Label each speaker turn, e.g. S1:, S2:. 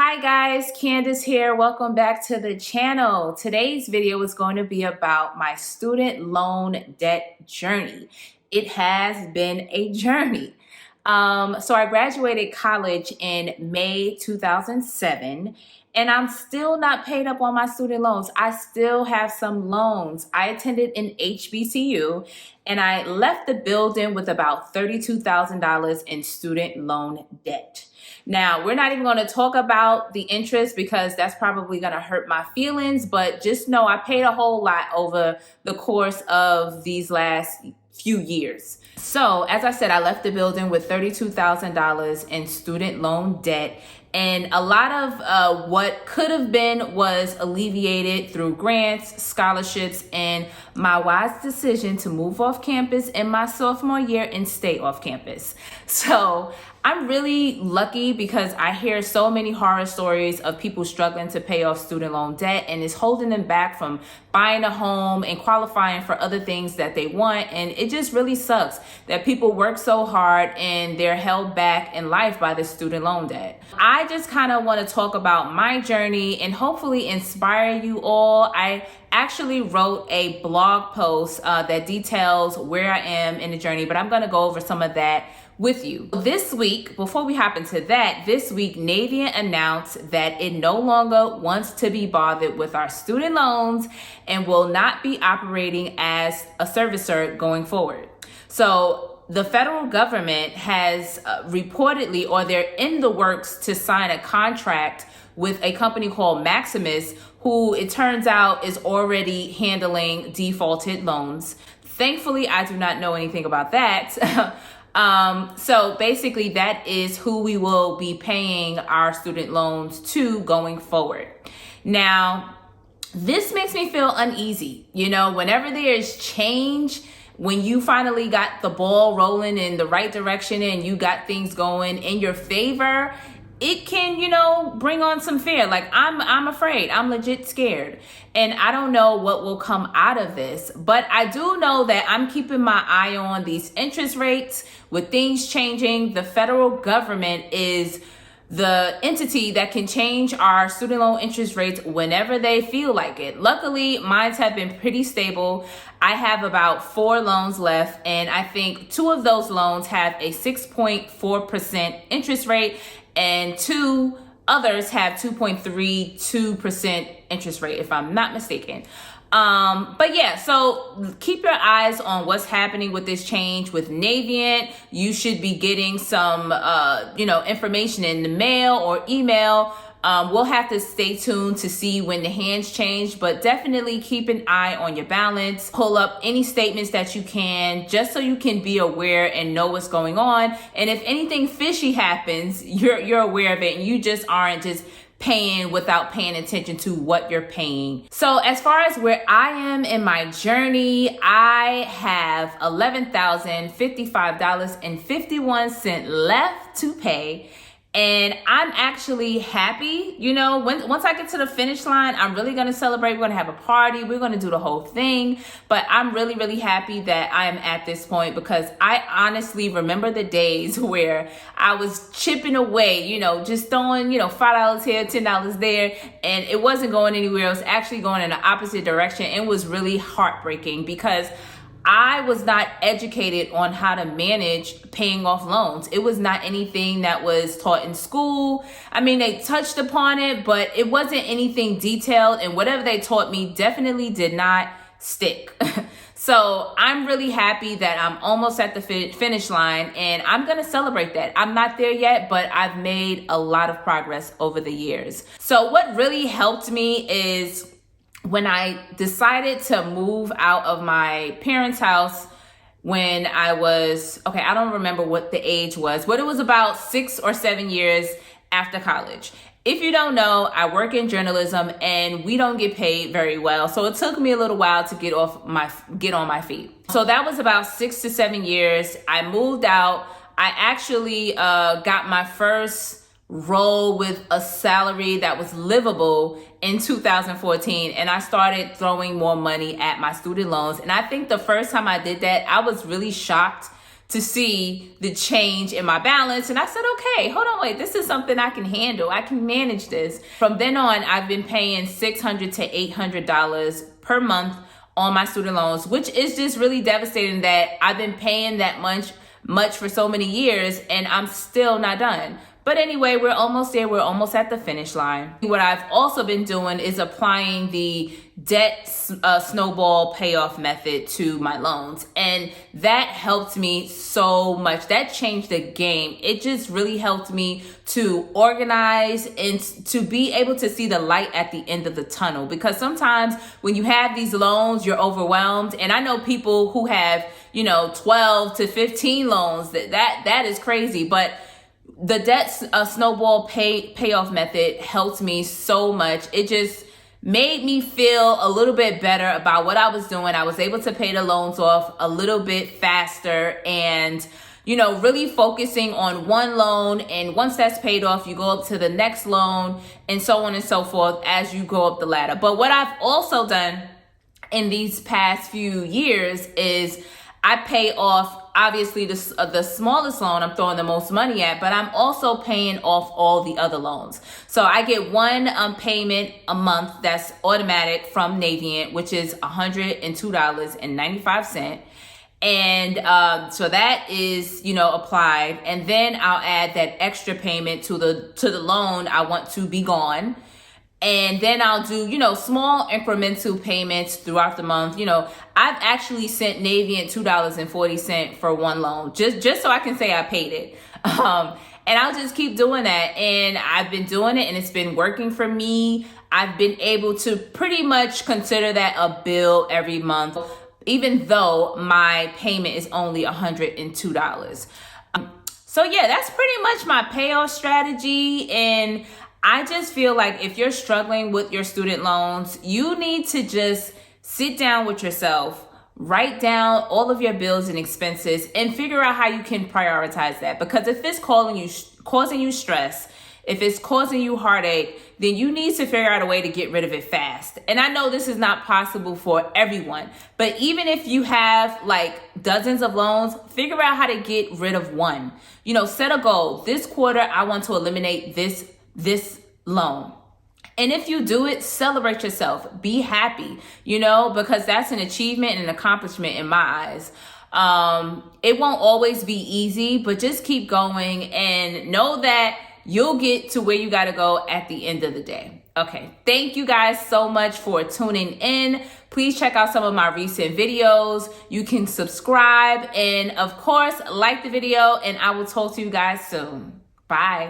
S1: Hi guys, Candace here. Welcome back to the channel. Today's video is going to be about my student loan debt journey. It has been a journey. So I graduated college in May 2007 and I'm still not paid up on my student loans. I still have some loans. I attended an HBCU and I left the building with about $32,000 in student loan debt. Now, we're not even going to talk about the interest because that's probably going to hurt my feelings, but just know I paid a whole lot over the course of these last few years. So, as I said, I left the building with $32,000 in student loan debt, and a lot of what could have been was alleviated through grants, scholarships, and my wise decision to move off campus in my sophomore year and stay off campus. So I'm really lucky because I hear so many horror stories of people struggling to pay off student loan debt, and it's holding them back from buying a home and qualifying for other things that they want. And it just really sucks that people work so hard and they're held back in life by the student loan debt. I just kind of want to talk about my journey and hopefully inspire you all. I actually wrote a blog post that details where I am in the journey, but I'm going to go over some of that with you. This week, before we hop into that, this week Navient announced that it no longer wants to be bothered with our student loans and will not be operating as a servicer going forward. So the federal government has reportedly, or they're in the works to sign a contract with a company called Maximus, who it turns out is already handling defaulted loans. Thankfully, I do not know anything about that. So basically that is who we will be paying our student loans to going forward. Now, this makes me feel uneasy. You know, whenever there's change, when you finally got the ball rolling in the right direction and you got things going in your favor, it can, bring on some fear. Like I'm afraid, I'm legit scared. And I don't know what will come out of this, but I do know that I'm keeping my eye on these interest rates. With things changing, the federal government is the entity that can change our student loan interest rates whenever they feel like it. Luckily, mine have been pretty stable. I have about 4 loans left, and I think 2 of those loans have a 6.4% interest rate, and 2 others have 2.32% interest rate, if I'm not mistaken. But yeah, so keep your eyes on what's happening with this change with Navient. You should be getting some, information in the mail or email. We'll have to stay tuned to see when the hands change, but definitely keep an eye on your balance. Pull up any statements that you can, just so you can be aware and know what's going on. And if anything fishy happens, you're aware of it, and you just aren't just paying without paying attention to what you're paying. So as far as where I am in my journey, I have $11,055.51 left to pay. And I'm actually happy, once I get to the finish line, I'm really going to celebrate. We're going to have a party. We're going to do the whole thing. But I'm really, really happy that I am at this point, because I honestly remember the days where I was chipping away, just throwing, $5 here, $10 there. And it wasn't going anywhere. It was actually going in the opposite direction. It was really heartbreaking because I was not educated on how to manage paying off loans. It was not anything that was taught in school. I mean, they touched upon it, but it wasn't anything detailed, and whatever they taught me definitely did not stick. So I'm really happy that I'm almost at the finish line, and I'm going to celebrate that. I'm not there yet, but I've made a lot of progress over the years. So what really helped me is when I decided to move out of my parents' house when I was, I don't remember what the age was, but it was about 6 or 7 years after college. If you don't know, I work in journalism and we don't get paid very well. So it took me a little while to get on my feet. So that was about 6 to 7 years. I moved out. I actually got my first role with a salary that was livable in 2014, and I started throwing more money at my student loans. And I think the first time I did that, I was really shocked to see the change in my balance. And I said, okay, hold on, wait, this is something I can handle. I can manage this. From then on, I've been paying $600 to $800 per month on my student loans, which is just really devastating that I've been paying that much for so many years and I'm still not done. But anyway, we're almost there. We're almost at the finish line. What I've also been doing is applying the debt snowball payoff method to my loans. And that helped me so much. That changed the game. It just really helped me to organize and to be able to see the light at the end of the tunnel. Because sometimes when you have these loans, you're overwhelmed. And I know people who have, 12 to 15 loans. That is crazy. But the debt snowball payoff method helped me so much. It just made me feel a little bit better about what I was doing. I was able to pay the loans off a little bit faster and, really focusing on one loan. And once that's paid off, you go up to the next loan and so on and so forth as you go up the ladder. But what I've also done in these past few years is I pay off, obviously, the smallest loan I'm throwing the most money at, but I'm also paying off all the other loans. So I get one payment a month that's automatic from Navient, which is $102.95. And so that is, applied. And then I'll add that extra payment to the loan I want to be gone. And then I'll do, small incremental payments throughout the month. I've actually sent Navient $2.40 for one loan, just so I can say I paid it. And I'll just keep doing that. And I've been doing it and it's been working for me. I've been able to pretty much consider that a bill every month, even though my payment is only $102. So yeah, that's pretty much my payoff strategy. And I just feel like if you're struggling with your student loans, you need to just sit down with yourself, write down all of your bills and expenses, and figure out how you can prioritize that. Because if it's causing you stress, if it's causing you heartache, then you need to figure out a way to get rid of it fast. And I know this is not possible for everyone, but even if you have like dozens of loans, figure out how to get rid of one. Set a goal. This quarter, I want to eliminate this loan. And if you do it, celebrate yourself. Be happy, because that's an achievement and an accomplishment in my eyes. It won't always be easy, but just keep going and know that you'll get to where you got to go at the end of the day. Okay. Thank you guys so much for tuning in. Please check out some of my recent videos. You can subscribe and of course, like the video, and I will talk to you guys soon. Bye.